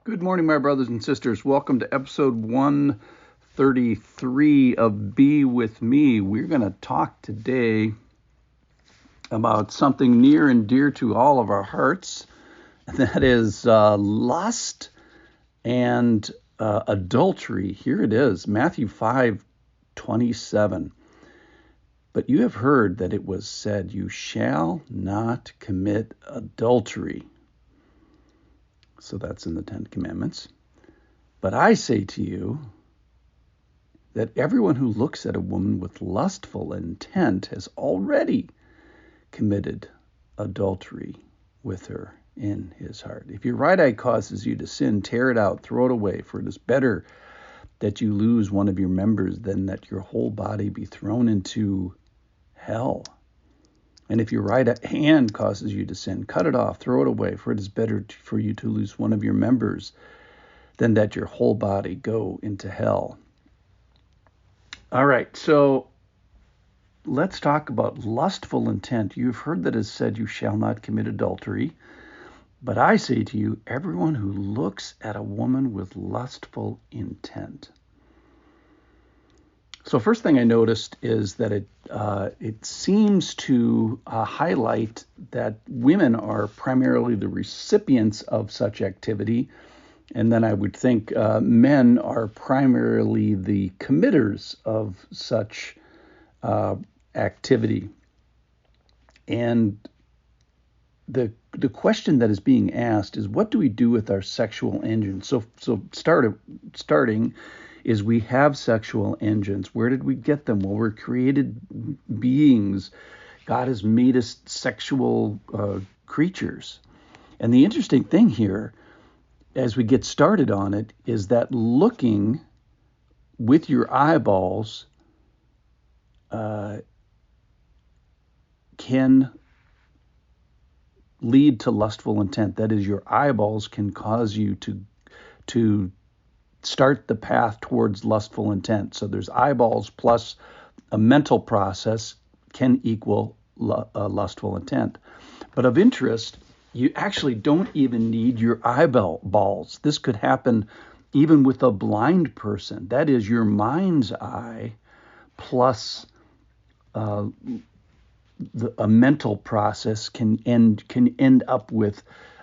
Good morning, my brothers and sisters. Welcome to episode 133 of Be With Me. We're going to talk today about something near and dear to all of our hearts, and that is lust and adultery. Here it is, Matthew 5:27. But you have heard that it was said, you shall not commit adultery. So that's in the Ten Commandments. But I say to you that everyone who looks at a woman with lustful intent has already committed adultery with her in his heart. If your right eye causes you to sin, tear it out, throw it away, for it is better that you lose one of your members than that your whole body be thrown into hell. And if your right hand causes you to sin, cut it off, throw it away, for it is better for you to lose one of your members than that your whole body go into hell. All right, so let's talk about lustful intent. You've heard that it is said, you shall not commit adultery. But I say to you, everyone who looks at a woman with lustful intent. So first thing I noticed is that it seems to highlight that women are primarily the recipients of such activity, and then I would think men are primarily the committers of such activity. And the question that is being asked is, what do we do with our sexual engine? So starting is we have sexual engines. Where did we get them? Well, we're created beings. God has made us sexual creatures. And the interesting thing here, as we get started on it, is that looking with your eyeballs can lead to lustful intent. That is, your eyeballs can cause you to start the path towards lustful intent. So there's eyeballs plus a mental process can equal lustful intent. But of interest, you actually don't even need your eyeballs. This could happen even with a blind person. That is, your mind's eye plus a mental process can end up with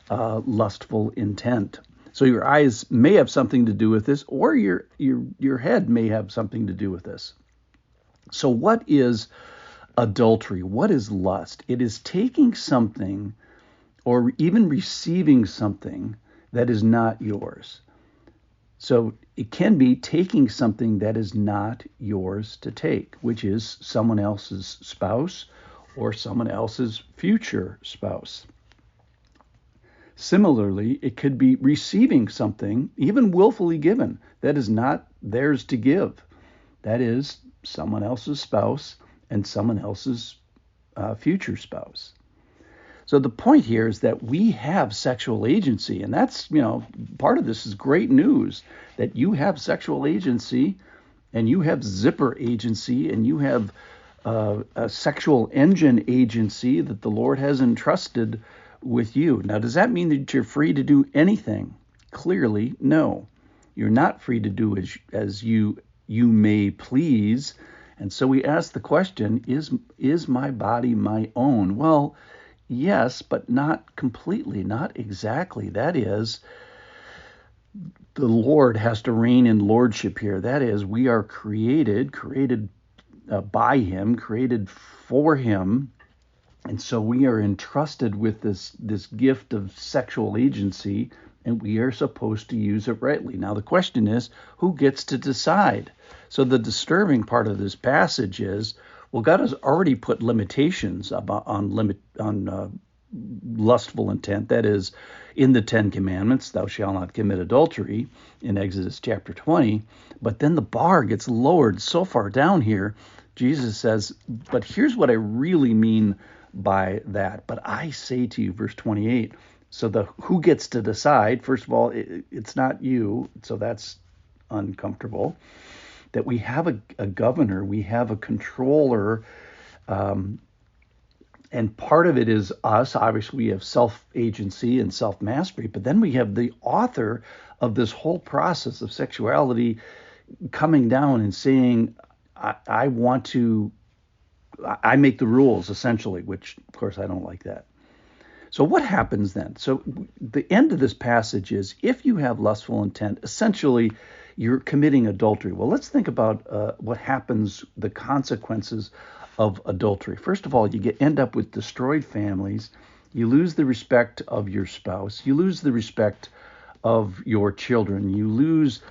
lustful intent. So your eyes may have something to do with this, or your head may have something to do with this. So what is adultery? What is lust? It is taking something or even receiving something that is not yours. So it can be taking something that is not yours to take, which is someone else's spouse or someone else's future spouse. Similarly, it could be receiving something, even willfully given, that is not theirs to give. That is someone else's spouse and someone else's future spouse. So the point here is that we have sexual agency, and that's, part of this is great news, that you have sexual agency and you have zipper agency and you have a sexual engine agency that the Lord has entrusted with you. Now, does that mean that you're free to do anything? Clearly, no. You're not free to do as you may please. And so we ask the question, is my body my own? Well, yes, but not completely, not exactly. That is, the Lord has to reign in lordship here. That is, we are created by Him, created for Him. And so we are entrusted with this gift of sexual agency, and we are supposed to use it rightly. Now, the question is, who gets to decide? So the disturbing part of this passage is, well, God has already put limitations on lustful intent. That is, in the Ten Commandments, thou shalt not commit adultery, in Exodus chapter 20. But then the bar gets lowered so far down here. Jesus says, but here's what I really mean by that. But I say to you, verse 28, so who gets to decide? First of all, it's not you, so that's uncomfortable. That we have a governor, we have a controller And part of it is us. Obviously, we have self-agency and self-mastery, but then we have the author of this whole process of sexuality coming down and saying, I want to, I make the rules, essentially, which, of course, I don't like that. So what happens then? So the end of this passage is, if you have lustful intent, essentially you're committing adultery. Well, let's think about what happens, the consequences of adultery. First of all, you end up with destroyed families. You lose the respect of your spouse. You lose the respect of your children. You lose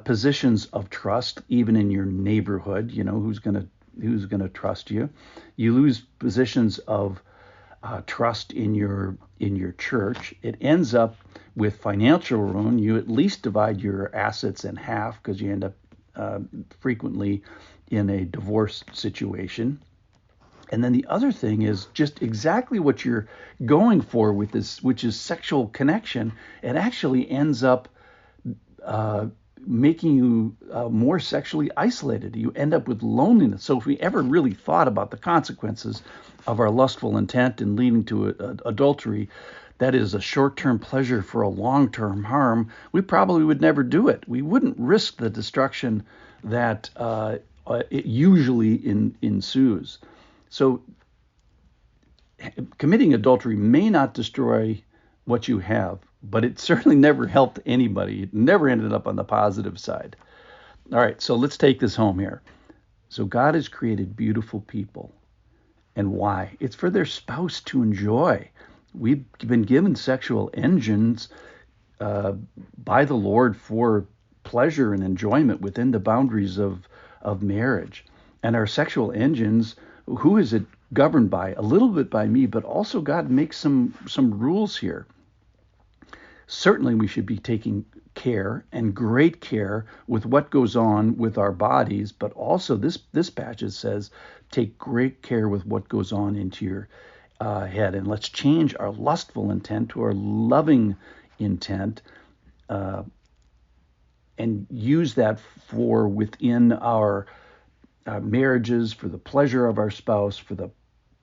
positions of trust, even in your neighborhood. You know, who's gonna trust you. You lose positions of trust in your church. It ends up with financial ruin. You at least divide your assets in half, because you end up frequently in a divorce situation. And then the other thing is just exactly what you're going for with this, which is sexual connection. It actually ends up making you more sexually isolated. You end up with loneliness. So if we ever really thought about the consequences of our lustful intent and leading to adultery, that is a short-term pleasure for a long-term harm, we probably would never do it. We wouldn't risk the destruction that it usually ensues. So committing adultery may not destroy what you have, but it certainly never helped anybody. It never ended up on the positive side. All right, so let's take this home here. So God has created beautiful people. And why? It's for their spouse to enjoy. We've been given sexual engines by the Lord for pleasure and enjoyment within the boundaries of marriage. And our sexual engines, who is it governed by? A little bit by me, but also God makes some rules here. Certainly we should be taking care, and great care, with what goes on with our bodies, but also this passage says take great care with what goes on into your head. And let's change our lustful intent to our loving intent, and use that for within our marriages, for the pleasure of our spouse, for the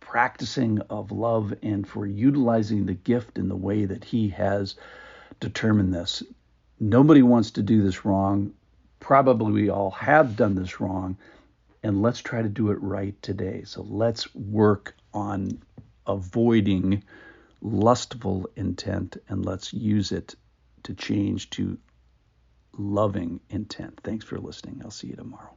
practicing of love, and for utilizing the gift in the way that He has determined this. Nobody wants to do this wrong. Probably we all have done this wrong, and let's try to do it right today. So let's work on avoiding lustful intent, and let's use it to change to loving intent. Thanks for listening. I'll see you tomorrow.